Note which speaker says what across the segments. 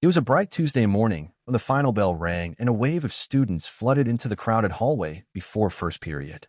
Speaker 1: It was a bright Tuesday morning when the final bell rang and a wave of students flooded into the crowded hallway before first period.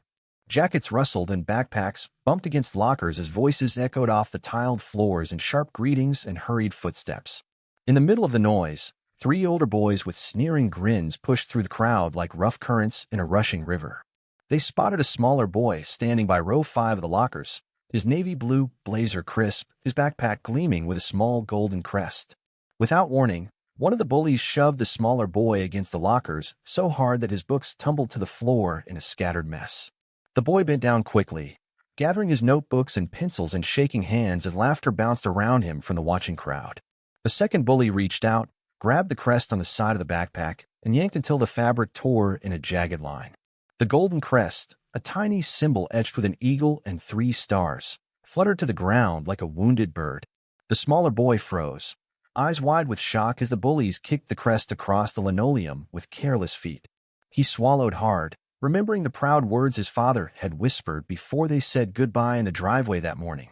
Speaker 1: Jackets rustled and backpacks bumped against lockers as voices echoed off the tiled floors in sharp greetings and hurried footsteps. In the middle of the noise, three older boys with sneering grins pushed through the crowd like rough currents in a rushing river. They spotted a smaller boy standing by row 5 of the lockers, his navy blue blazer crisp, his backpack gleaming with a small golden crest. Without warning, one of the bullies shoved the smaller boy against the lockers so hard that his books tumbled to the floor in a scattered mess. The boy bent down quickly, gathering his notebooks and pencils and shaking hands as laughter bounced around him from the watching crowd. The second bully reached out, grabbed the crest on the side of the backpack, and yanked until the fabric tore in a jagged line. The golden crest, a tiny symbol etched with an eagle and 3 stars, fluttered to the ground like a wounded bird. The smaller boy froze, eyes wide with shock as the bullies kicked the crest across the linoleum with careless feet. He swallowed hard, remembering the proud words his father had whispered before they said goodbye in the driveway that morning.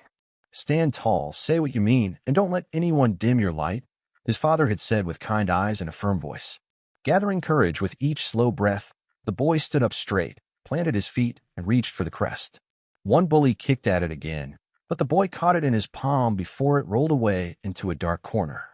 Speaker 1: "Stand tall, say what you mean, and don't let anyone dim your light," his father had said with kind eyes and a firm voice. Gathering courage with each slow breath, the boy stood up straight, planted his feet, and reached for the crest. One bully kicked at it again, but the boy caught it in his palm before it rolled away into a dark corner.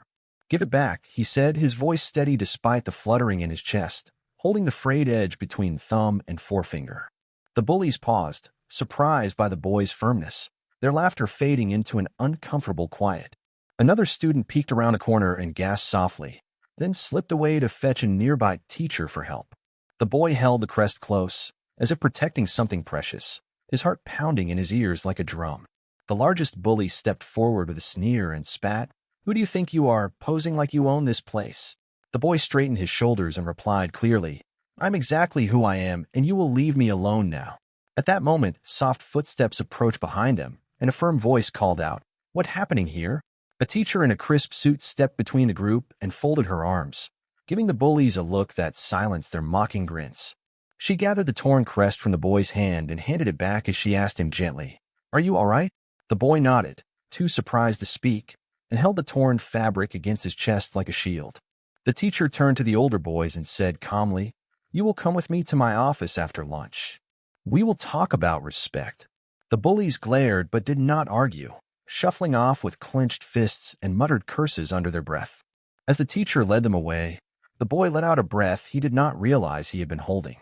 Speaker 1: "Give it back," he said, his voice steady despite the fluttering in his chest, holding the frayed edge between thumb and forefinger. The bullies paused, surprised by the boy's firmness, their laughter fading into an uncomfortable quiet. Another student peeked around a corner and gasped softly, then slipped away to fetch a nearby teacher for help. The boy held the crest close, as if protecting something precious, his heart pounding in his ears like a drum. The largest bully stepped forward with a sneer and spat, "Who do you think you are, posing like you own this place?" The boy straightened his shoulders and replied clearly, "I'm exactly who I am, and you will leave me alone now." At that moment, soft footsteps approached behind them, and a firm voice called out, "What's happening here?" A teacher in a crisp suit stepped between the group and folded her arms, giving the bullies a look that silenced their mocking grins. She gathered the torn crest from the boy's hand and handed it back as she asked him gently, "Are you all right?" The boy nodded, too surprised to speak, and held the torn fabric against his chest like a shield. The teacher turned to the older boys and said calmly, "You will come with me to my office after lunch. We will talk about respect." The bullies glared but did not argue, shuffling off with clenched fists and muttered curses under their breath. As the teacher led them away, the boy let out a breath he did not realize he had been holding.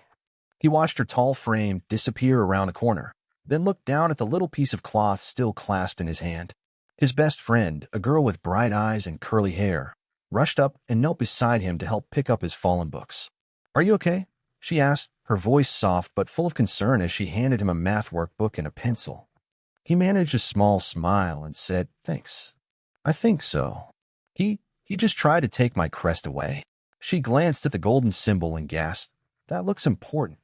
Speaker 1: He watched her tall frame disappear around a corner, then looked down at the little piece of cloth still clasped in his hand. His best friend, a girl with bright eyes and curly hair, rushed up and knelt beside him to help pick up his fallen books. "Are you okay?" she asked, her voice soft but full of concern as she handed him a math workbook and a pencil. He managed a small smile and said, "Thanks. I think so. He just tried to take my crest away." She glanced at the golden symbol and gasped, "That looks important.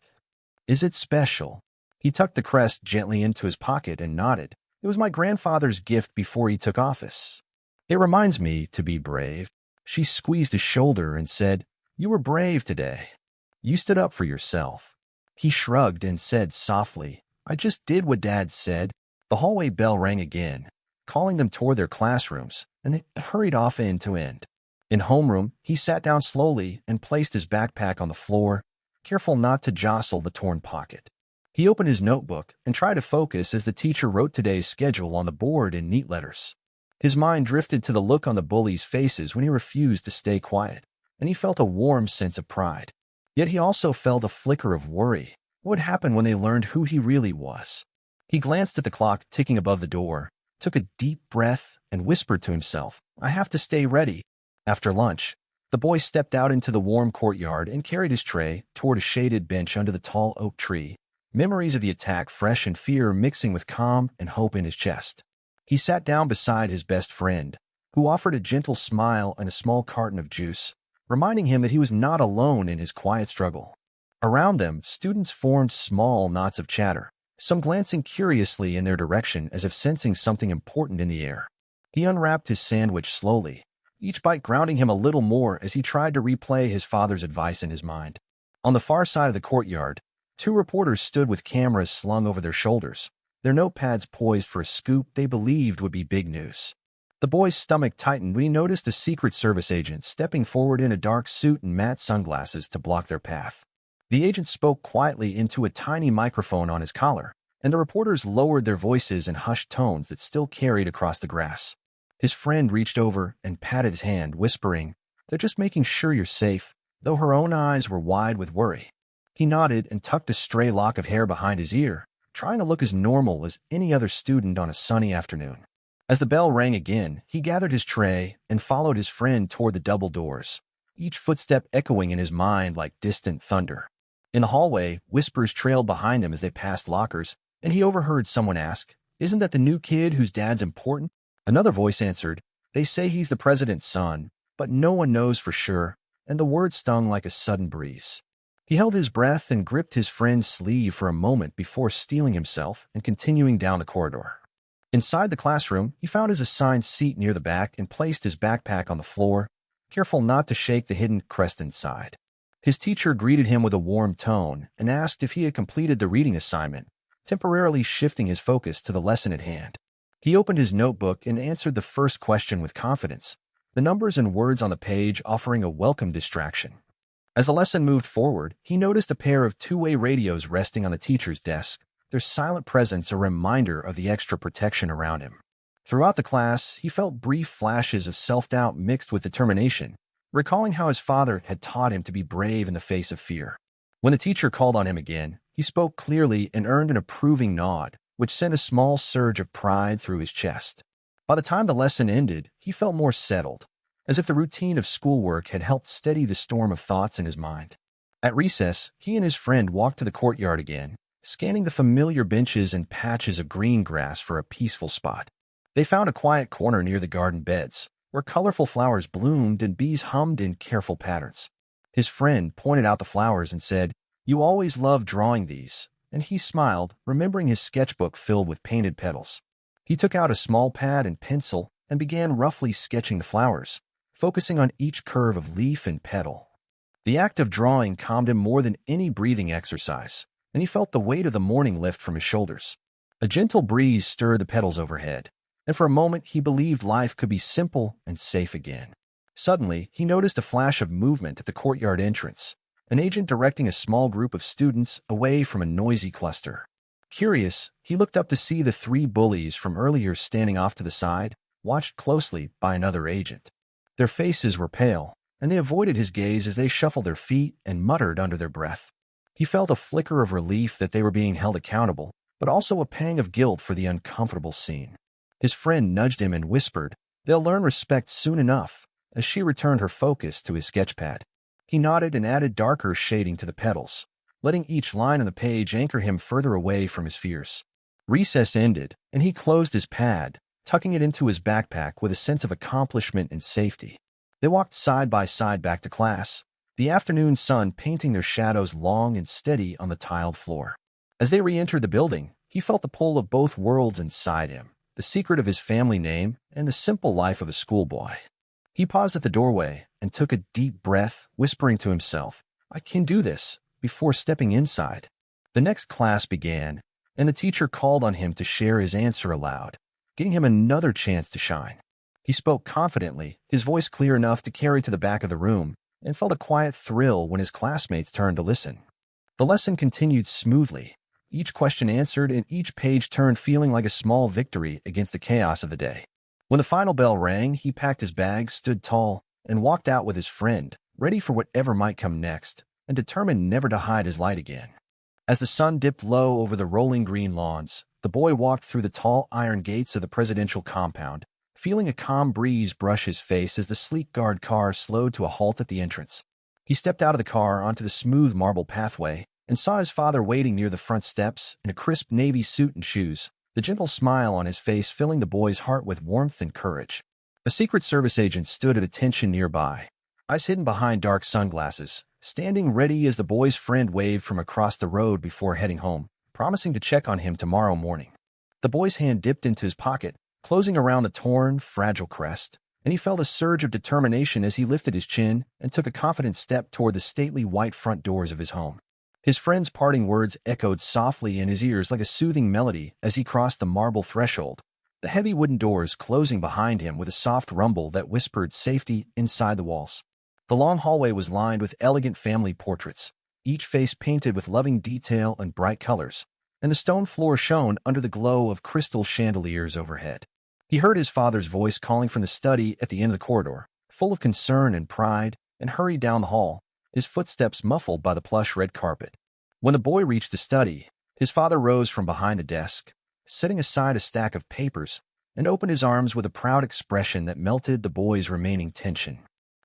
Speaker 1: Is it special?" He tucked the crest gently into his pocket and nodded. "It was my grandfather's gift before he took office. It reminds me to be brave." She squeezed his shoulder and said, "You were brave today. You stood up for yourself." He shrugged and said softly, "I just did what Dad said." The hallway bell rang again, calling them toward their classrooms, and they hurried off end to end. In homeroom, he sat down slowly and placed his backpack on the floor, careful not to jostle the torn pocket. He opened his notebook and tried to focus as the teacher wrote today's schedule on the board in neat letters. His mind drifted to the look on the bullies' faces when he refused to stay quiet, and he felt a warm sense of pride. Yet he also felt a flicker of worry. What would happen when they learned who he really was? He glanced at the clock ticking above the door, took a deep breath, and whispered to himself, "I have to stay ready." After lunch, the boy stepped out into the warm courtyard and carried his tray toward a shaded bench under the tall oak tree, memories of the attack fresh and fear mixing with calm and hope in his chest. He sat down beside his best friend, who offered a gentle smile and a small carton of juice, reminding him that he was not alone in his quiet struggle. Around them, students formed small knots of chatter, some glancing curiously in their direction as if sensing something important in the air. He unwrapped his sandwich slowly, each bite grounding him a little more as he tried to replay his father's advice in his mind. On the far side of the courtyard, 2 reporters stood with cameras slung over their shoulders, their notepads poised for a scoop they believed would be big news. The boy's stomach tightened when he noticed a Secret Service agent stepping forward in a dark suit and matte sunglasses to block their path. The agent spoke quietly into a tiny microphone on his collar, and the reporters lowered their voices in hushed tones that still carried across the grass. His friend reached over and patted his hand, whispering, "They're just making sure you're safe," though her own eyes were wide with worry. He nodded and tucked a stray lock of hair behind his ear, trying to look as normal as any other student on a sunny afternoon. As the bell rang again, he gathered his tray and followed his friend toward the double doors, each footstep echoing in his mind like distant thunder. In the hallway, whispers trailed behind him as they passed lockers, and he overheard someone ask, "Isn't that the new kid whose dad's important?" Another voice answered, "They say he's the president's son, but no one knows for sure," and the word stung like a sudden breeze. He held his breath and gripped his friend's sleeve for a moment before steeling himself and continuing down the corridor. Inside the classroom, he found his assigned seat near the back and placed his backpack on the floor, careful not to shake the hidden crest inside. His teacher greeted him with a warm tone and asked if he had completed the reading assignment, temporarily shifting his focus to the lesson at hand. He opened his notebook and answered the first question with confidence, the numbers and words on the page offering a welcome distraction. As the lesson moved forward, he noticed a pair of two-way radios resting on the teacher's desk, their silent presence a reminder of the extra protection around him. Throughout the class, he felt brief flashes of self-doubt mixed with determination, recalling how his father had taught him to be brave in the face of fear. When the teacher called on him again, he spoke clearly and earned an approving nod, which sent a small surge of pride through his chest. By the time the lesson ended, he felt more settled, as if the routine of schoolwork had helped steady the storm of thoughts in his mind. At recess, he and his friend walked to the courtyard again, scanning the familiar benches and patches of green grass for a peaceful spot. They found a quiet corner near the garden beds, where colorful flowers bloomed and bees hummed in careful patterns. His friend pointed out the flowers and said, "You always loved drawing these," and he smiled, remembering his sketchbook filled with painted petals. He took out a small pad and pencil and began roughly sketching the flowers, focusing on each curve of leaf and petal. The act of drawing calmed him more than any breathing exercise, and he felt the weight of the morning lift from his shoulders. A gentle breeze stirred the petals overhead, and for a moment he believed life could be simple and safe again. Suddenly, he noticed a flash of movement at the courtyard entrance, an agent directing a small group of students away from a noisy cluster. Curious, he looked up to see the three bullies from earlier standing off to the side, watched closely by another agent. Their faces were pale, and they avoided his gaze as they shuffled their feet and muttered under their breath. He felt a flicker of relief that they were being held accountable, but also a pang of guilt for the uncomfortable scene. His friend nudged him and whispered, "They'll learn respect soon enough," as she returned her focus to his sketchpad. He nodded and added darker shading to the petals, letting each line on the page anchor him further away from his fears. Recess ended, and he closed his pad, tucking it into his backpack with a sense of accomplishment and safety. They walked side by side back to class, the afternoon sun painting their shadows long and steady on the tiled floor. As they re-entered the building, he felt the pull of both worlds inside him, the secret of his family name and the simple life of a schoolboy. He paused at the doorway and took a deep breath, whispering to himself, "I can do this," before stepping inside. The next class began, and the teacher called on him to share his answer aloud, giving him another chance to shine. He spoke confidently, his voice clear enough to carry to the back of the room, and felt a quiet thrill when his classmates turned to listen. The lesson continued smoothly, each question answered and each page turned feeling like a small victory against the chaos of the day. When the final bell rang, he packed his bags, stood tall, and walked out with his friend, ready for whatever might come next, and determined never to hide his light again. As the sun dipped low over the rolling green lawns, the boy walked through the tall iron gates of the presidential compound, feeling a calm breeze brush his face as the sleek guard car slowed to a halt at the entrance. He stepped out of the car onto the smooth marble pathway and saw his father waiting near the front steps in a crisp navy suit and shoes, the gentle smile on his face filling the boy's heart with warmth and courage. A Secret Service agent stood at attention nearby, eyes hidden behind dark sunglasses, standing ready as the boy's friend waved from across the road before heading home, promising to check on him tomorrow morning. The boy's hand dipped into his pocket, closing around the torn, fragile crest, and he felt a surge of determination as he lifted his chin and took a confident step toward the stately white front doors of his home. His friend's parting words echoed softly in his ears like a soothing melody as he crossed the marble threshold, the heavy wooden doors closing behind him with a soft rumble that whispered safety inside the walls. The long hallway was lined with elegant family portraits, each face painted with loving detail and bright colors, and the stone floor shone under the glow of crystal chandeliers overhead. He heard his father's voice calling from the study at the end of the corridor, full of concern and pride, and hurried down the hall, his footsteps muffled by the plush red carpet. When the boy reached the study, his father rose from behind the desk, setting aside a stack of papers, and opened his arms with a proud expression that melted the boy's remaining tension.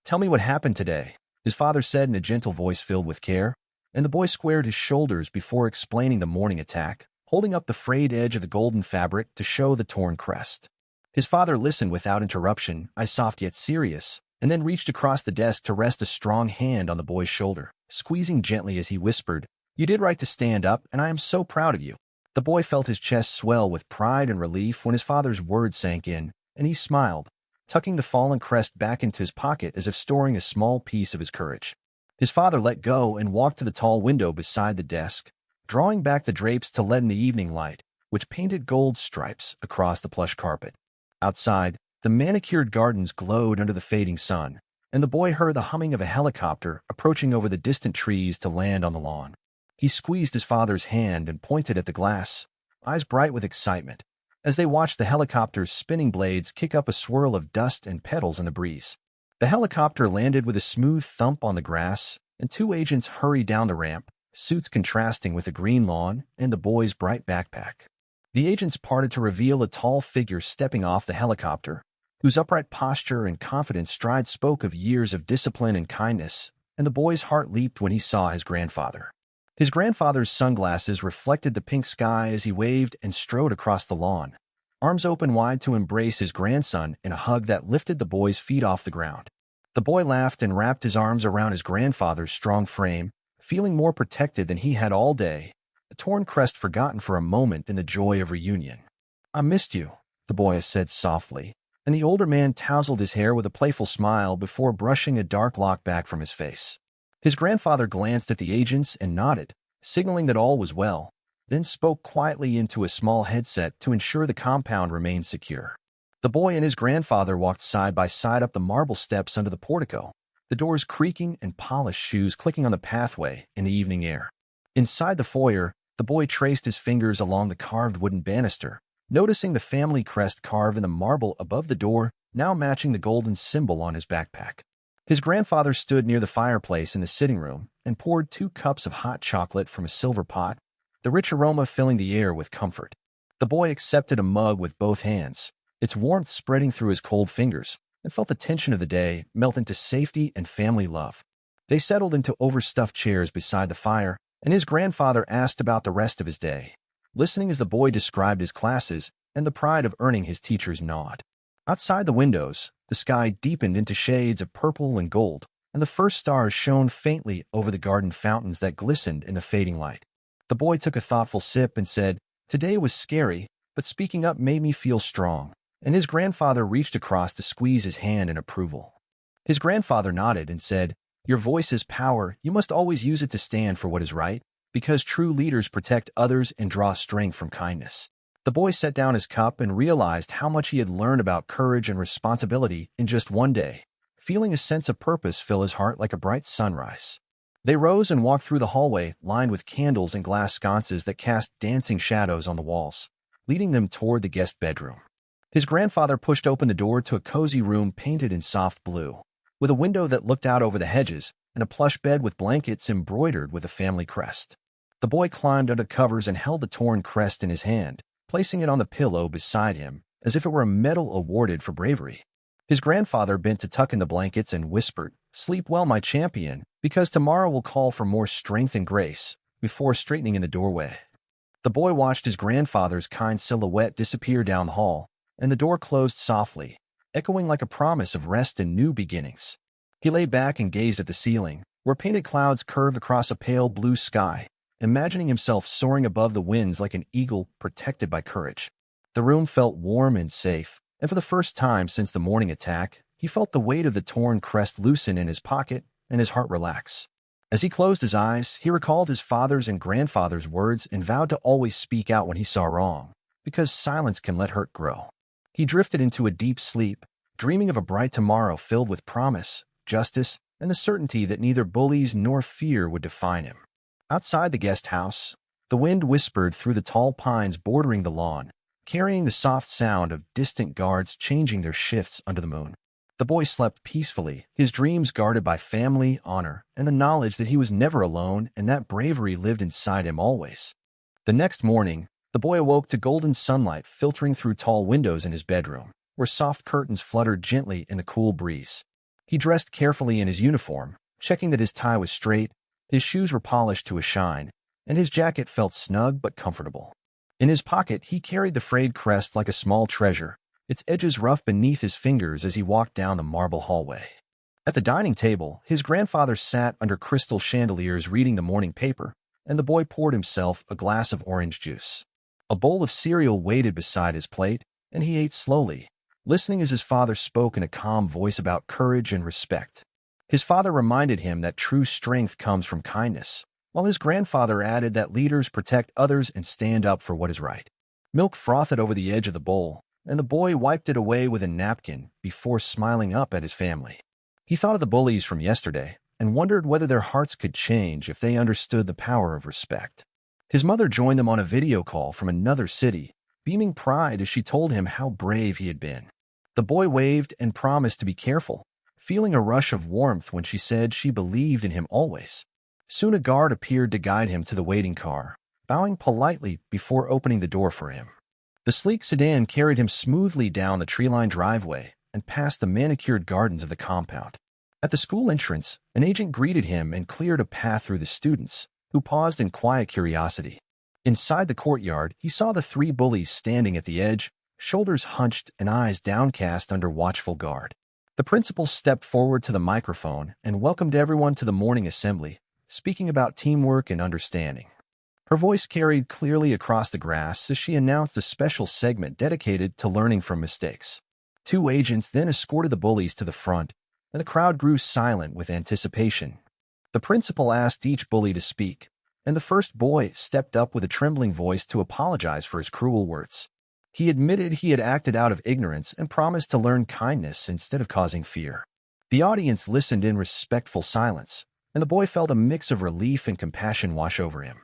Speaker 1: "Tell me what happened today," his father said in a gentle voice filled with care, and the boy squared his shoulders before explaining the morning attack, holding up the frayed edge of the golden fabric to show the torn crest. His father listened without interruption, eyes soft yet serious, and then reached across the desk to rest a strong hand on the boy's shoulder, squeezing gently as he whispered, "You did right to stand up, and I am so proud of you." The boy felt his chest swell with pride and relief when his father's words sank in, and he smiled, tucking the fallen crest back into his pocket as if storing a small piece of his courage. His father let go and walked to the tall window beside the desk, drawing back the drapes to let in the evening light, which painted gold stripes across the plush carpet. Outside, the manicured gardens glowed under the fading sun, and the boy heard the humming of a helicopter approaching over the distant trees to land on the lawn. He squeezed his father's hand and pointed at the glass, eyes bright with excitement, as they watched the helicopter's spinning blades kick up a swirl of dust and petals in the breeze. The helicopter landed with a smooth thump on the grass, and two agents hurried down the ramp, suits contrasting with the green lawn and the boy's bright backpack. The agents parted to reveal a tall figure stepping off the helicopter, whose upright posture and confident stride spoke of years of discipline and kindness, and the boy's heart leaped when he saw his grandfather. His grandfather's sunglasses reflected the pink sky as he waved and strode across the lawn, arms open wide to embrace his grandson in a hug that lifted the boy's feet off the ground. The boy laughed and wrapped his arms around his grandfather's strong frame, feeling more protected than he had all day, the torn crest forgotten for a moment in the joy of reunion. "I missed you," the boy said softly, and the older man tousled his hair with a playful smile before brushing a dark lock back from his face. His grandfather glanced at the agents and nodded, signaling that all was well, then spoke quietly into a small headset to ensure the compound remained secure. The boy and his grandfather walked side by side up the marble steps under the portico, the doors creaking and polished shoes clicking on the pathway in the evening air. Inside the foyer, the boy traced his fingers along the carved wooden banister, noticing the family crest carved in the marble above the door, now matching the golden symbol on his backpack. His grandfather stood near the fireplace in the sitting room and poured 2 cups of hot chocolate from a silver pot, the rich aroma filling the air with comfort. The boy accepted a mug with both hands, its warmth spreading through his cold fingers, and felt the tension of the day melt into safety and family love. They settled into overstuffed chairs beside the fire, and his grandfather asked about the rest of his day, listening as the boy described his classes and the pride of earning his teacher's nod. Outside the windows, the sky deepened into shades of purple and gold, and the first stars shone faintly over the garden fountains that glistened in the fading light. The boy took a thoughtful sip and said, "Today was scary, but speaking up made me feel strong," and his grandfather reached across to squeeze his hand in approval. His grandfather nodded and said, "Your voice is power. You must always use it to stand for what is right, because true leaders protect others and draw strength from kindness." The boy set down his cup and realized how much he had learned about courage and responsibility in just one day, feeling a sense of purpose fill his heart like a bright sunrise. They rose and walked through the hallway, lined with candles and glass sconces that cast dancing shadows on the walls, leading them toward the guest bedroom. His grandfather pushed open the door to a cozy room painted in soft blue, with a window that looked out over the hedges and a plush bed with blankets embroidered with a family crest. The boy climbed under covers and held the torn crest in his hand, placing it on the pillow beside him, as if it were a medal awarded for bravery. His grandfather bent to tuck in the blankets and whispered, "Sleep well, my champion, because tomorrow will call for more strength and grace," before straightening in the doorway. The boy watched his grandfather's kind silhouette disappear down the hall, and the door closed softly, echoing like a promise of rest and new beginnings. He lay back and gazed at the ceiling, where painted clouds curved across a pale blue sky, imagining himself soaring above the winds like an eagle protected by courage. The room felt warm and safe, and for the first time since the morning attack, he felt the weight of the torn crest loosen in his pocket and his heart relax. As he closed his eyes, he recalled his father's and grandfather's words and vowed to always speak out when he saw wrong, because silence can let hurt grow. He drifted into a deep sleep, dreaming of a bright tomorrow filled with promise, justice, and the certainty that neither bullies nor fear would define him. Outside the guest house, the wind whispered through the tall pines bordering the lawn, carrying the soft sound of distant guards changing their shifts under the moon. The boy slept peacefully, his dreams guarded by family, honor, and the knowledge that he was never alone and that bravery lived inside him always. The next morning, the boy awoke to golden sunlight filtering through tall windows in his bedroom, where soft curtains fluttered gently in the cool breeze. He dressed carefully in his uniform, checking that his tie was straight, his shoes were polished to a shine, and his jacket felt snug but comfortable. In his pocket, he carried the frayed crest like a small treasure, its edges rough beneath his fingers as he walked down the marble hallway. At the dining table, his grandfather sat under crystal chandeliers reading the morning paper, and the boy poured himself a glass of orange juice. A bowl of cereal waited beside his plate, and he ate slowly, listening as his father spoke in a calm voice about courage and respect. His father reminded him that true strength comes from kindness, while his grandfather added that leaders protect others and stand up for what is right. Milk frothed over the edge of the bowl, and the boy wiped it away with a napkin before smiling up at his family. He thought of the bullies from yesterday and wondered whether their hearts could change if they understood the power of respect. His mother joined them on a video call from another city, beaming pride as she told him how brave he had been. The boy waved and promised to be careful, feeling a rush of warmth when she said she believed in him always. Soon a guard appeared to guide him to the waiting car, bowing politely before opening the door for him. The sleek sedan carried him smoothly down the tree-lined driveway and past the manicured gardens of the compound. At the school entrance, an agent greeted him and cleared a path through the students, who paused in quiet curiosity. Inside the courtyard, he saw the three bullies standing at the edge, shoulders hunched and eyes downcast under watchful guard. The principal stepped forward to the microphone and welcomed everyone to the morning assembly, speaking about teamwork and understanding. Her voice carried clearly across the grass as she announced a special segment dedicated to learning from mistakes. Two agents then escorted the bullies to the front, and the crowd grew silent with anticipation. The principal asked each bully to speak, and the first boy stepped up with a trembling voice to apologize for his cruel words. He admitted he had acted out of ignorance and promised to learn kindness instead of causing fear. The audience listened in respectful silence, and the boy felt a mix of relief and compassion wash over him.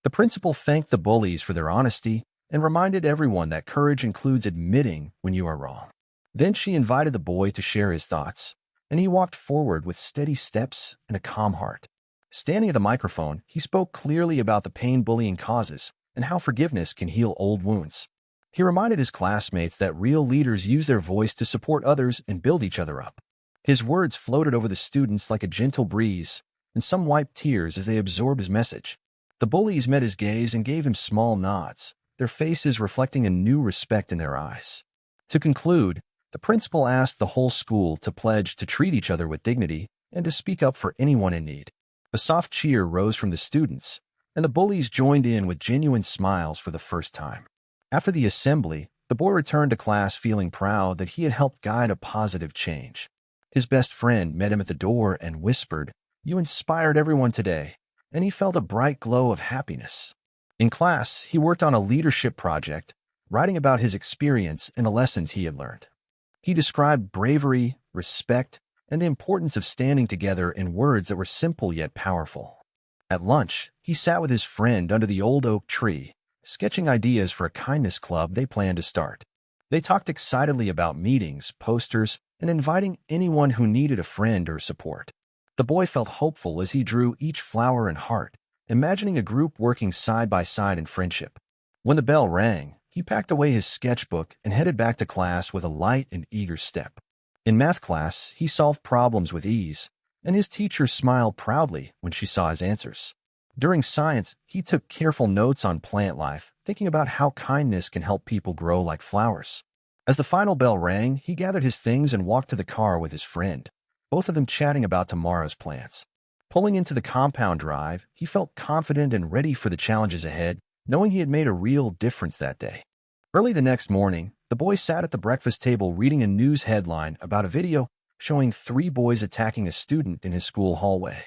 Speaker 1: The principal thanked the bullies for their honesty and reminded everyone that courage includes admitting when you are wrong. Then she invited the boy to share his thoughts, and he walked forward with steady steps and a calm heart. Standing at the microphone, he spoke clearly about the pain bullying causes and how forgiveness can heal old wounds. He reminded his classmates that real leaders use their voice to support others and build each other up. His words floated over the students like a gentle breeze, and some wiped tears as they absorbed his message. The bullies met his gaze and gave him small nods, their faces reflecting a new respect in their eyes. To conclude, the principal asked the whole school to pledge to treat each other with dignity and to speak up for anyone in need. A soft cheer rose from the students, and the bullies joined in with genuine smiles for the first time. After the assembly, the boy returned to class feeling proud that he had helped guide a positive change. His best friend met him at the door and whispered, "You inspired everyone today," and he felt a bright glow of happiness. In class, he worked on a leadership project, writing about his experience and the lessons he had learned. He described bravery, respect, and the importance of standing together in words that were simple yet powerful. At lunch, he sat with his friend under the old oak tree, sketching ideas for a kindness club they planned to start. They talked excitedly about meetings, posters, and inviting anyone who needed a friend or support. The boy felt hopeful as he drew each flower and heart, imagining a group working side by side in friendship. When the bell rang, he packed away his sketchbook and headed back to class with a light and eager step. In math class, he solved problems with ease, and his teacher smiled proudly when she saw his answers. During science, he took careful notes on plant life, thinking about how kindness can help people grow like flowers. As the final bell rang, he gathered his things and walked to the car with his friend, both of them chatting about tomorrow's plans. Pulling into the compound drive, he felt confident and ready for the challenges ahead, knowing he had made a real difference that day. Early the next morning, the boy sat at the breakfast table reading a news headline about a video showing 3 boys attacking a student in his school hallway.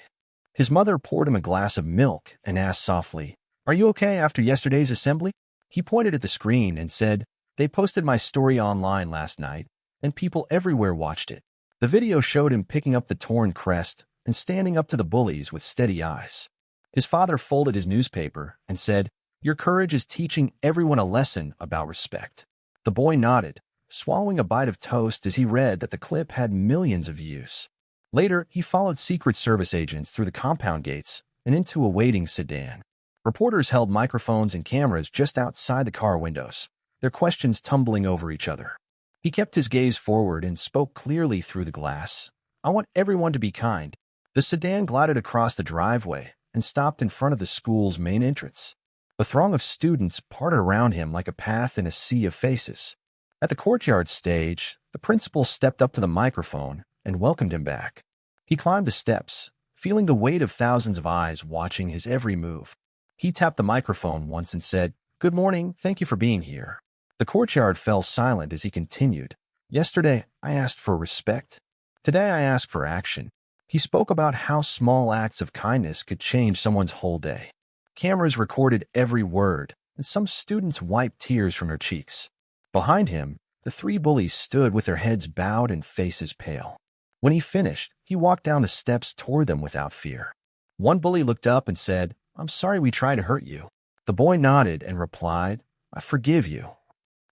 Speaker 1: His mother poured him a glass of milk and asked softly, "Are you okay after yesterday's assembly?" He pointed at the screen and said, They posted my story online last night, and people everywhere watched it. The video showed him picking up the torn crest and standing up to the bullies with steady eyes. His father folded his newspaper and said, "Your courage is teaching everyone a lesson about respect." The boy nodded, swallowing a bite of toast as he read that the clip had millions of views. Later, he followed Secret Service agents through the compound gates and into a waiting sedan. Reporters held microphones and cameras just outside the car windows, their questions tumbling over each other. He kept his gaze forward and spoke clearly through the glass. "I want everyone to be kind." The sedan glided across the driveway and stopped in front of the school's main entrance. A throng of students parted around him like a path in a sea of faces. At the courtyard stage, the principal stepped up to the microphone and welcomed him back. He climbed the steps, feeling the weight of thousands of eyes watching his every move. He tapped the microphone once and said, "Good morning, thank you for being here." The courtyard fell silent as he continued. "Yesterday, I asked for respect. Today, I ask for action." He spoke about how small acts of kindness could change someone's whole day. Cameras recorded every word, and some students wiped tears from their cheeks. Behind him, the three bullies stood with their heads bowed and faces pale. When he finished, he walked down the steps toward them without fear. One bully looked up and said, "I'm sorry we tried to hurt you." The boy nodded and replied, "I forgive you.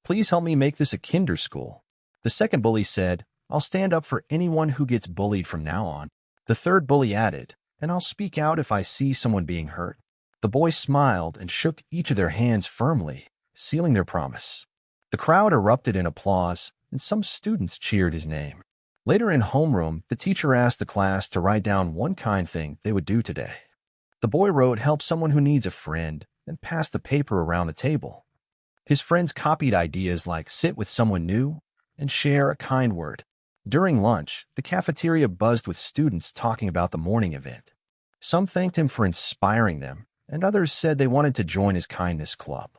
Speaker 1: Please help me make this a kinder school." The second bully said, "I'll stand up for anyone who gets bullied from now on." The third bully added, "And I'll speak out if I see someone being hurt." The boy smiled and shook each of their hands firmly, sealing their promise. The crowd erupted in applause, and some students cheered his name. Later in homeroom, the teacher asked the class to write down one kind thing they would do today. The boy wrote, "Help someone who needs a friend," and passed the paper around the table. His friends copied ideas like sit with someone new and share a kind word. During lunch, the cafeteria buzzed with students talking about the morning event. Some thanked him for inspiring them, and others said they wanted to join his kindness club.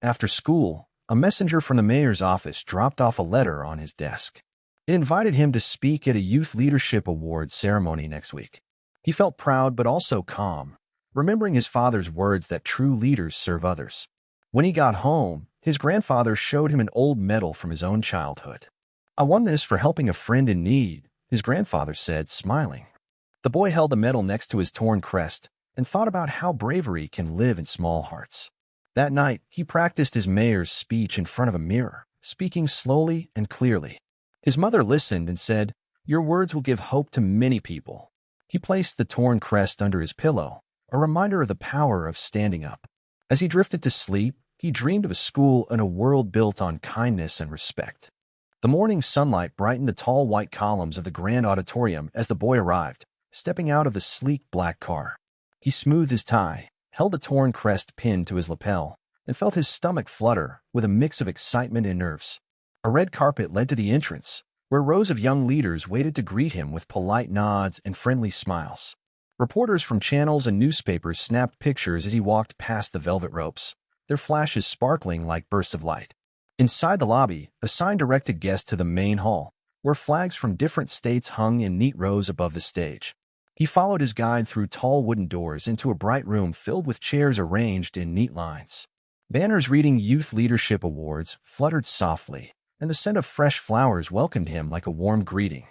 Speaker 1: After school, a messenger from the mayor's office dropped off a letter on his desk. It invited him to speak at a Youth Leadership Awards ceremony next week. He felt proud but also calm, remembering his father's words that true leaders serve others. When he got home, his grandfather showed him an old medal from his own childhood. "I won this for helping a friend in need," his grandfather said, smiling. The boy held the medal next to his torn crest and thought about how bravery can live in small hearts. That night, he practiced his mayor's speech in front of a mirror, speaking slowly and clearly. His mother listened and said, "Your words will give hope to many people." He placed the torn crest under his pillow, a reminder of the power of standing up. As he drifted to sleep, he dreamed of a school and a world built on kindness and respect. The morning sunlight brightened the tall white columns of the grand auditorium as the boy arrived, stepping out of the sleek black car. He smoothed his tie, held the torn crest pinned to his lapel, and felt his stomach flutter with a mix of excitement and nerves. A red carpet led to the entrance, where rows of young leaders waited to greet him with polite nods and friendly smiles. Reporters from channels and newspapers snapped pictures as he walked past the velvet ropes, their flashes sparkling like bursts of light. Inside the lobby, a sign directed guests to the main hall, where flags from different states hung in neat rows above the stage. He followed his guide through tall wooden doors into a bright room filled with chairs arranged in neat lines. Banners reading Youth Leadership Awards fluttered softly, and the scent of fresh flowers welcomed him like a warm greeting.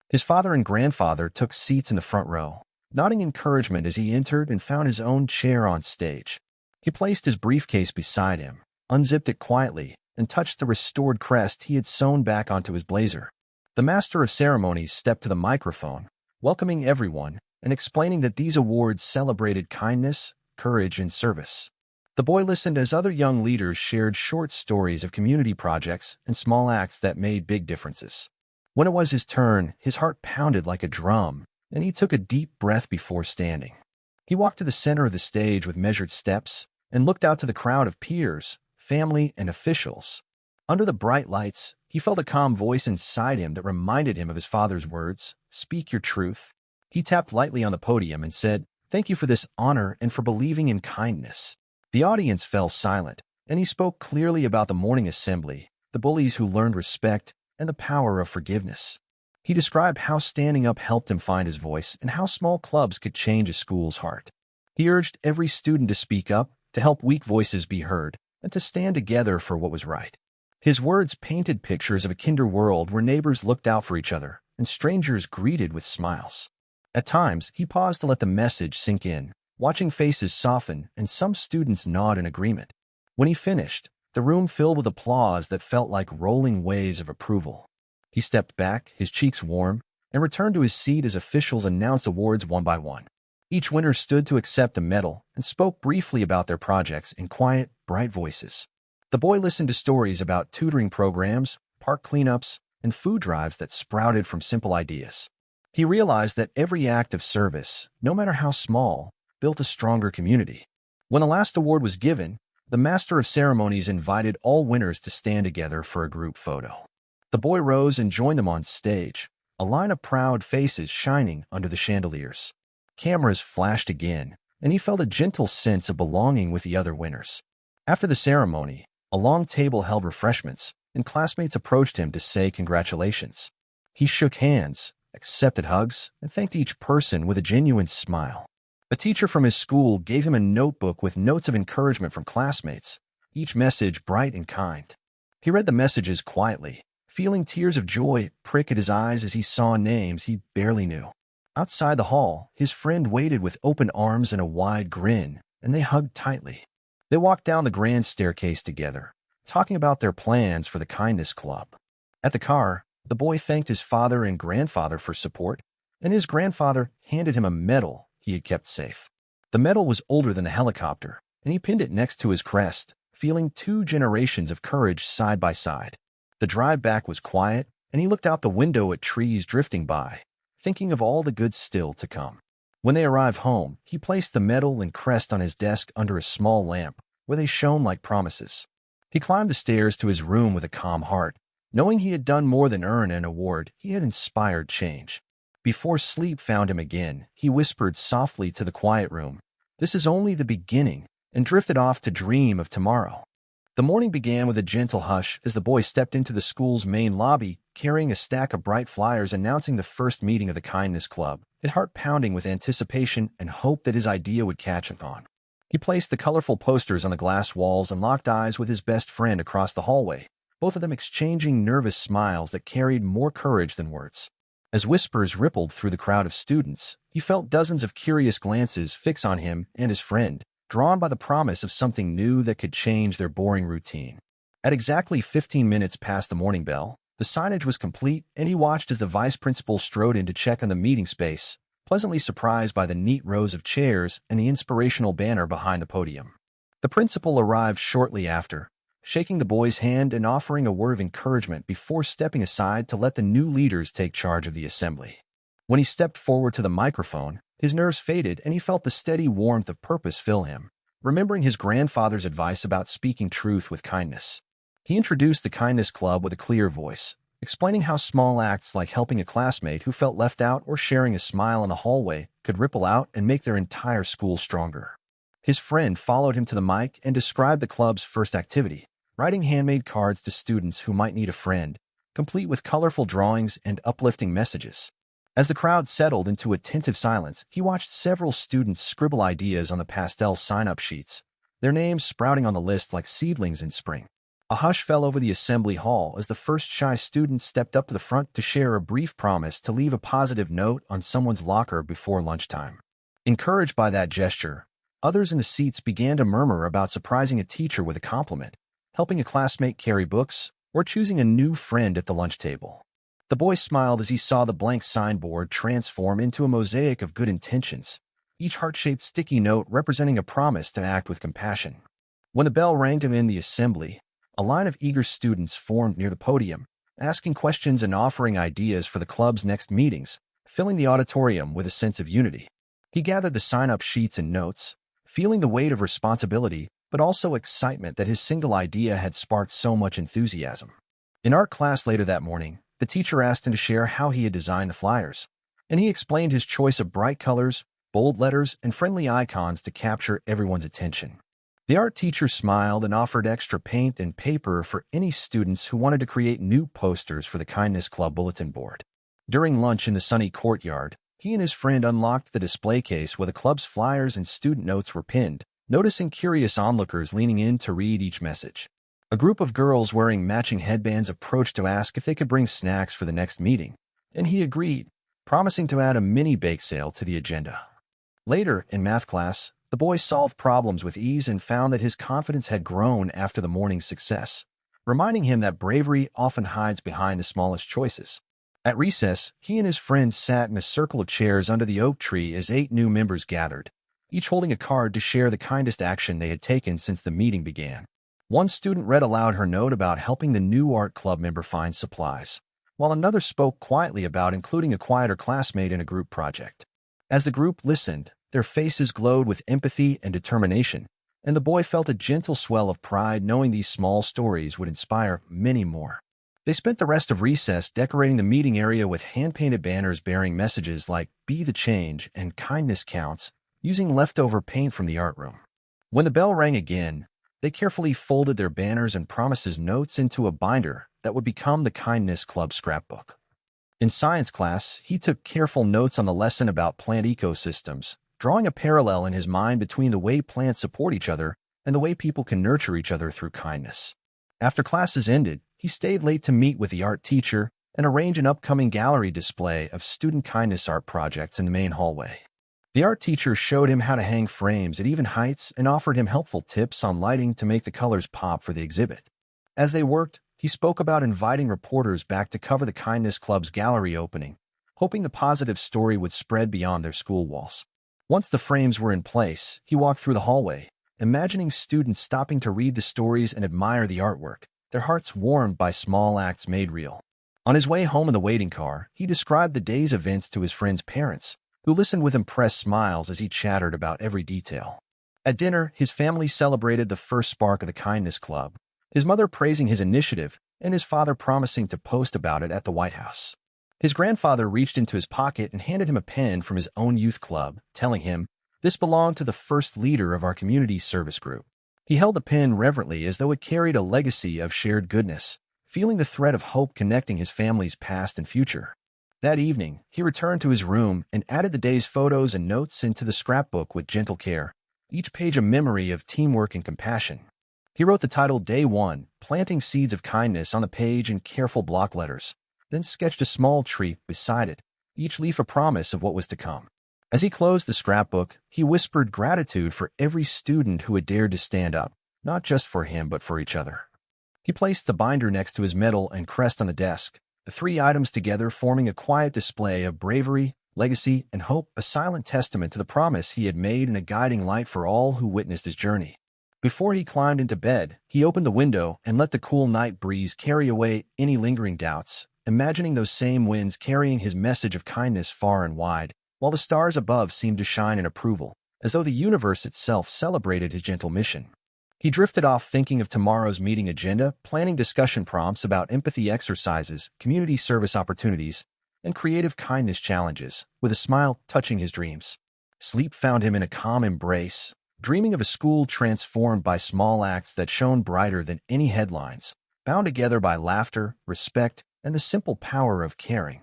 Speaker 1: His father and grandfather took seats in the front row, nodding encouragement as he entered and found his own chair on stage. He placed his briefcase beside him, unzipped it quietly, and touched the restored crest he had sewn back onto his blazer. The master of ceremonies stepped to the microphone, welcoming everyone and explaining that these awards celebrated kindness, courage, and service. The boy listened as other young leaders shared short stories of community projects and small acts that made big differences. When it was his turn, his heart pounded like a drum, and he took a deep breath before standing. He walked to the center of the stage with measured steps and looked out to the crowd of peers, family, and officials. Under the bright lights, he felt a calm voice inside him that reminded him of his father's words, "Speak your truth." He tapped lightly on the podium and said, "Thank you for this honor and for believing in kindness." The audience fell silent, and he spoke clearly about the morning assembly, the bullies who learned respect, and the power of forgiveness. He described how standing up helped him find his voice and how small clubs could change a school's heart. He urged every student to speak up, to help weak voices be heard, and to stand together for what was right. His words painted pictures of a kinder world where neighbors looked out for each other and strangers greeted with smiles. At times, he paused to let the message sink in, watching faces soften and some students nod in agreement. When he finished, the room filled with applause that felt like rolling waves of approval. He stepped back, his cheeks warm, and returned to his seat as officials announced awards one by one. Each winner stood to accept a medal and spoke briefly about their projects in quiet, bright voices. The boy listened to stories about tutoring programs, park cleanups, and food drives that sprouted from simple ideas. He realized that every act of service, no matter how small, built a stronger community. When the last award was given, the master of ceremonies invited all winners to stand together for a group photo. The boy rose and joined them on stage, a line of proud faces shining under the chandeliers. Cameras flashed again, and he felt a gentle sense of belonging with the other winners. After the ceremony, a long table held refreshments, and classmates approached him to say congratulations. He shook hands, accepted hugs, and thanked each person with a genuine smile. A teacher from his school gave him a notebook with notes of encouragement from classmates, each message bright and kind. He read the messages quietly, feeling tears of joy prick at his eyes as he saw names he barely knew. Outside the hall, his friend waited with open arms and a wide grin, and they hugged tightly. They walked down the grand staircase together, talking about their plans for the Kindness Club. At the car, the boy thanked his father and grandfather for support, and his grandfather handed him a medal he had kept safe. The medal was older than the helicopter, and he pinned it next to his crest, feeling 2 generations of courage side by side. The drive back was quiet, and he looked out the window at trees drifting by, thinking of all the good still to come. When they arrived home, he placed the medal and crest on his desk under a small lamp, where they shone like promises. He climbed the stairs to his room with a calm heart, knowing he had done more than earn an award. He had inspired change. Before sleep found him again, he whispered softly to the quiet room, "This is only the beginning," and drifted off to dream of tomorrow. The morning began with a gentle hush as the boy stepped into the school's main lobby, carrying a stack of bright flyers announcing the first meeting of the Kindness Club, his heart pounding with anticipation and hope that his idea would catch on. He placed the colorful posters on the glass walls and locked eyes with his best friend across the hallway, both of them exchanging nervous smiles that carried more courage than words. As whispers rippled through the crowd of students, he felt dozens of curious glances fix on him and his friend, drawn by the promise of something new that could change their boring routine. At exactly 15 minutes past the morning bell, the signage was complete, and he watched as the vice principal strode in to check on the meeting space, pleasantly surprised by the neat rows of chairs and the inspirational banner behind the podium. The principal arrived shortly after, shaking the boy's hand and offering a word of encouragement before stepping aside to let the new leaders take charge of the assembly. When he stepped forward to the microphone, his nerves faded and he felt the steady warmth of purpose fill him, remembering his grandfather's advice about speaking truth with kindness. He introduced the Kindness Club with a clear voice, explaining how small acts like helping a classmate who felt left out or sharing a smile in the hallway could ripple out and make their entire school stronger. His friend followed him to the mic and described the club's first activity, writing handmade cards to students who might need a friend, complete with colorful drawings and uplifting messages. As the crowd settled into attentive silence, he watched several students scribble ideas on the pastel sign-up sheets, their names sprouting on the list like seedlings in spring. A hush fell over the assembly hall as the first shy student stepped up to the front to share a brief promise to leave a positive note on someone's locker before lunchtime. Encouraged by that gesture, others in the seats began to murmur about surprising a teacher with a compliment, helping a classmate carry books, or choosing a new friend at the lunch table. The boy smiled as he saw the blank signboard transform into a mosaic of good intentions, each heart-shaped sticky note representing a promise to act with compassion. When the bell rang to end the assembly, a line of eager students formed near the podium, asking questions and offering ideas for the club's next meetings, filling the auditorium with a sense of unity. He gathered the sign-up sheets and notes, feeling the weight of responsibility but also excitement that his single idea had sparked so much enthusiasm. In art class later that morning, the teacher asked him to share how he had designed the flyers, and he explained his choice of bright colors, bold letters, and friendly icons to capture everyone's attention. The art teacher smiled and offered extra paint and paper for any students who wanted to create new posters for the Kindness Club bulletin board. During lunch in the sunny courtyard, he and his friend unlocked the display case where the club's flyers and student notes were pinned, noticing curious onlookers leaning in to read each message. A group of girls wearing matching headbands approached to ask if they could bring snacks for the next meeting, and he agreed, promising to add a mini bake sale to the agenda. Later, in math class, the boy solved problems with ease and found that his confidence had grown after the morning's success, reminding him that bravery often hides behind the smallest choices. At recess, he and his friends sat in a circle of chairs under the oak tree as 8 new members gathered, each holding a card to share the kindest action they had taken since the meeting began. One student read aloud her note about helping the new art club member find supplies, while another spoke quietly about including a quieter classmate in a group project. As the group listened, their faces glowed with empathy and determination, and the boy felt a gentle swell of pride knowing these small stories would inspire many more. They spent the rest of recess decorating the meeting area with hand-painted banners bearing messages like "Be the Change" and "Kindness Counts," using leftover paint from the art room. When the bell rang again, they carefully folded their banners and promises notes into a binder that would become the Kindness Club scrapbook. In science class, he took careful notes on the lesson about plant ecosystems, drawing a parallel in his mind between the way plants support each other and the way people can nurture each other through kindness. After classes ended, he stayed late to meet with the art teacher and arrange an upcoming gallery display of student kindness art projects in the main hallway. The art teacher showed him how to hang frames at even heights and offered him helpful tips on lighting to make the colors pop for the exhibit. As they worked, he spoke about inviting reporters back to cover the Kindness Club's gallery opening, hoping the positive story would spread beyond their school walls. Once the frames were in place, he walked through the hallway, imagining students stopping to read the stories and admire the artwork, their hearts warmed by small acts made real. On his way home in the waiting car, he described the day's events to his friend's parents, who listened with impressed smiles as he chattered about every detail. At dinner, his family celebrated the first spark of the Kindness Club, his mother praising his initiative and his father promising to post about it at the White House. His grandfather reached into his pocket and handed him a pen from his own youth club, telling him, "This belonged to the first leader of our community service group." He held the pen reverently as though it carried a legacy of shared goodness, feeling the thread of hope connecting his family's past and future. That evening, he returned to his room and added the day's photos and notes into the scrapbook with gentle care, each page a memory of teamwork and compassion. He wrote the title Day 1, Planting Seeds of Kindness, on the page in careful block letters, then sketched a small tree beside it, each leaf a promise of what was to come. As he closed the scrapbook, he whispered gratitude for every student who had dared to stand up, not just for him but for each other. He placed the binder next to his medal and crest on the desk, the 3 items together forming a quiet display of bravery, legacy, and hope, a silent testament to the promise he had made and a guiding light for all who witnessed his journey. Before he climbed into bed, he opened the window and let the cool night breeze carry away any lingering doubts, imagining those same winds carrying his message of kindness far and wide, while the stars above seemed to shine in approval, as though the universe itself celebrated his gentle mission. He drifted off thinking of tomorrow's meeting agenda, planning discussion prompts about empathy exercises, community service opportunities, and creative kindness challenges, with a smile touching his dreams. Sleep found him in a calm embrace, dreaming of a school transformed by small acts that shone brighter than any headlines, bound together by laughter, respect, and the simple power of caring.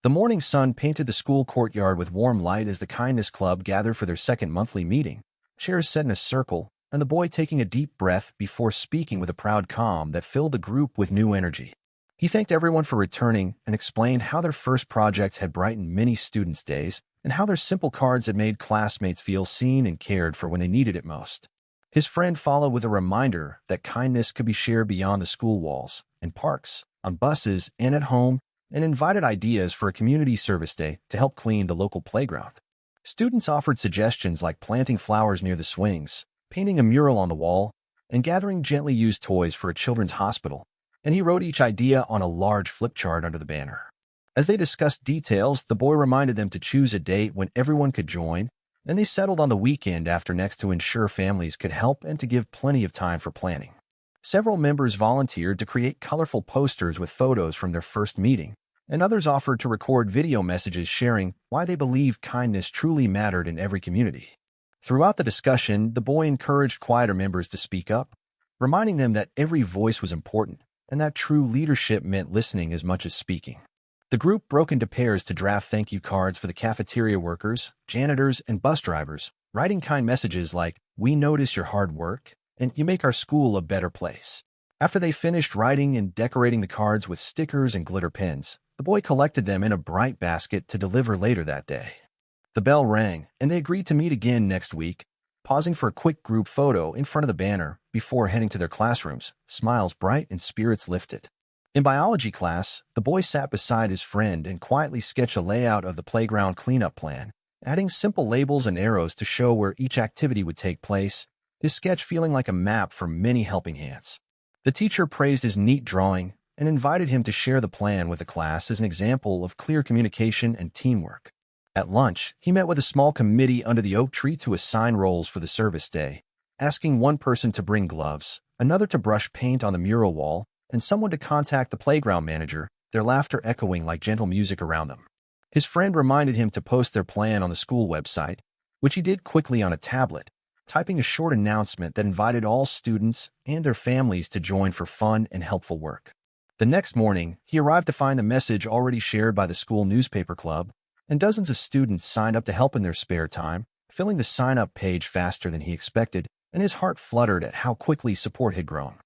Speaker 1: The morning sun painted the school courtyard with warm light as the Kindness Club gathered for their second monthly meeting, chairs set in a circle, and the boy taking a deep breath before speaking with a proud calm that filled the group with new energy. He thanked everyone for returning and explained how their first project had brightened many students' days and how their simple cards had made classmates feel seen and cared for when they needed it most. His friend followed with a reminder that kindness could be shared beyond the school walls, in parks, on buses, and at home, and invited ideas for a community service day to help clean the local playground. Students offered suggestions like planting flowers near the swings, painting a mural on the wall, and gathering gently used toys for a children's hospital, and he wrote each idea on a large flip chart under the banner. As they discussed details, the boy reminded them to choose a date when everyone could join, and they settled on the weekend after next to ensure families could help and to give plenty of time for planning. Several members volunteered to create colorful posters with photos from their first meeting, and others offered to record video messages sharing why they believe kindness truly mattered in every community. Throughout the discussion, the boy encouraged quieter members to speak up, reminding them that every voice was important and that true leadership meant listening as much as speaking. The group broke into pairs to draft thank you cards for the cafeteria workers, janitors, and bus drivers, writing kind messages like, "We notice your hard work," and "You make our school a better place." After they finished writing and decorating the cards with stickers and glitter pins, the boy collected them in a bright basket to deliver later that day. The bell rang, and they agreed to meet again next week, pausing for a quick group photo in front of the banner before heading to their classrooms, smiles bright and spirits lifted. In biology class, the boy sat beside his friend and quietly sketched a layout of the playground cleanup plan, adding simple labels and arrows to show where each activity would take place, his sketch feeling like a map for many helping hands. The teacher praised his neat drawing and invited him to share the plan with the class as an example of clear communication and teamwork. At lunch, he met with a small committee under the oak tree to assign roles for the service day, asking one person to bring gloves, another to brush paint on the mural wall, and someone to contact the playground manager, their laughter echoing like gentle music around them. His friend reminded him to post their plan on the school website, which he did quickly on a tablet, typing a short announcement that invited all students and their families to join for fun and helpful work. The next morning, he arrived to find the message already shared by the school newspaper club, and dozens of students signed up to help in their spare time, filling the sign-up page faster than he expected, and his heart fluttered at how quickly support had grown.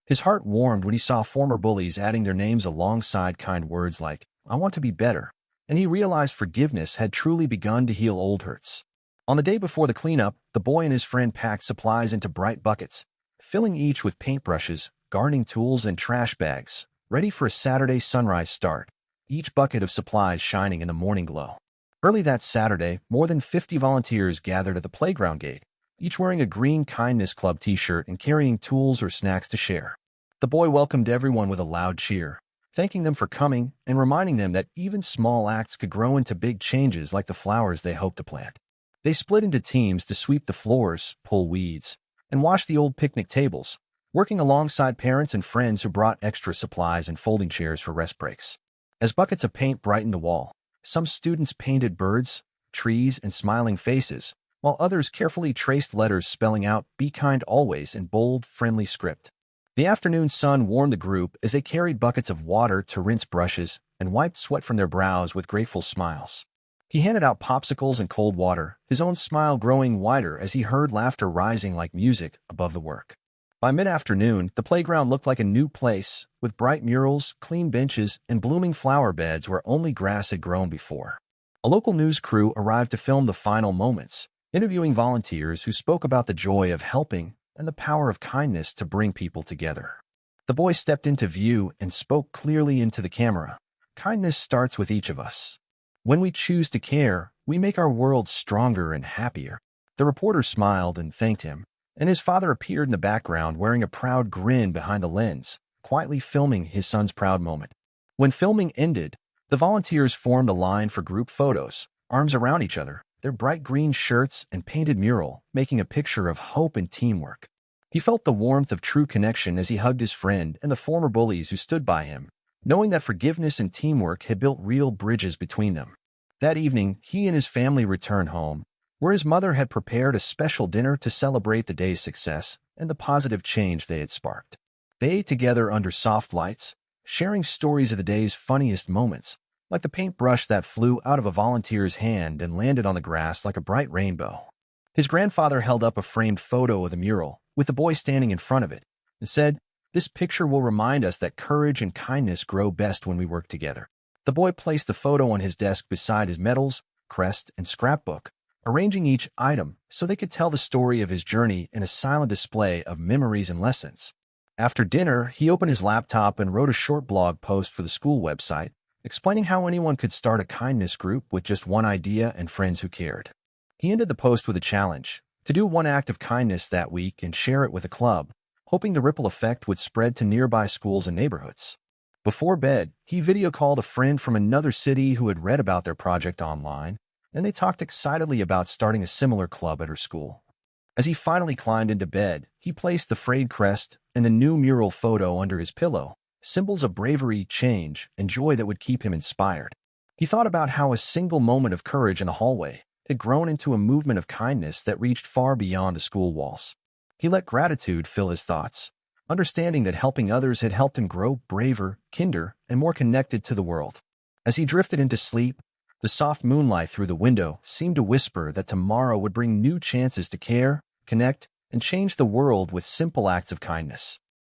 Speaker 1: His heart warmed when he saw former bullies adding their names alongside kind words like, "I want to be better," and he realized forgiveness had truly begun to heal old hurts. On the day before the cleanup, the boy and his friend packed supplies into bright buckets, filling each with paintbrushes, gardening tools, and trash bags, ready for a Saturday sunrise start, each bucket of supplies shining in the morning glow. Early that Saturday, more than 50 volunteers gathered at the playground gate, each wearing a green Kindness Club t-shirt and carrying tools or snacks to share. The boy welcomed everyone with a loud cheer, thanking them for coming and reminding them that even small acts could grow into big changes like the flowers they hoped to plant. They split into teams to sweep the floors, pull weeds, and wash the old picnic tables, working alongside parents and friends who brought extra supplies and folding chairs for rest breaks. As buckets of paint brightened the wall, some students painted birds, trees, and smiling faces, while others carefully traced letters spelling out "Be kind always" in bold, friendly script. The afternoon sun warmed the group as they carried buckets of water to rinse brushes and wiped sweat from their brows with grateful smiles. He handed out popsicles and cold water, his own smile growing wider as he heard laughter rising like music above the work. By mid-afternoon, the playground looked like a new place, with bright murals, clean benches, and blooming flower beds where only grass had grown before. A local news crew arrived to film the final moments, interviewing volunteers who spoke about the joy of helping and the power of kindness to bring people together. The boy stepped into view and spoke clearly into the camera. "Kindness starts with each of us. When we choose to care, we make our world stronger and happier." The reporter smiled and thanked him, and his father appeared in the background wearing a proud grin behind the lens, quietly filming his son's proud moment. When filming ended, the volunteers formed a line for group photos, arms around each other, their bright green shirts and painted mural making a picture of hope and teamwork. He felt the warmth of true connection as he hugged his friend and the former bullies who stood by him, knowing that forgiveness and teamwork had built real bridges between them. That evening, he and his family returned home, where his mother had prepared a special dinner to celebrate the day's success and the positive change they had sparked. They ate together under soft lights, sharing stories of the day's funniest moments, like the paintbrush that flew out of a volunteer's hand and landed on the grass like a bright rainbow. His grandfather held up a framed photo of the mural, with the boy standing in front of it, and said, "This picture will remind us that courage and kindness grow best when we work together." The boy placed the photo on his desk beside his medals, crest, and scrapbook, arranging each item so they could tell the story of his journey in a silent display of memories and lessons. After dinner, he opened his laptop and wrote a short blog post for the school website, explaining how anyone could start a kindness group with just one idea and friends who cared. He ended the post with a challenge, to do one act of kindness that week and share it with a club, hoping the ripple effect would spread to nearby schools and neighborhoods. Before bed, he video called a friend from another city who had read about their project online, and they talked excitedly about starting a similar club at her school. As he finally climbed into bed, he placed the frayed crest and the new mural photo under his pillow, symbols of bravery, change, and joy that would keep him inspired. He thought about how a single moment of courage in the hallway had grown into a movement of kindness that reached far beyond the school walls. He let gratitude fill his thoughts, understanding that helping others had helped him grow braver, kinder, and more connected to the world. As he drifted into sleep, the soft moonlight through the window seemed to whisper that tomorrow would bring new chances to care, connect, and change the world with simple acts of kindness.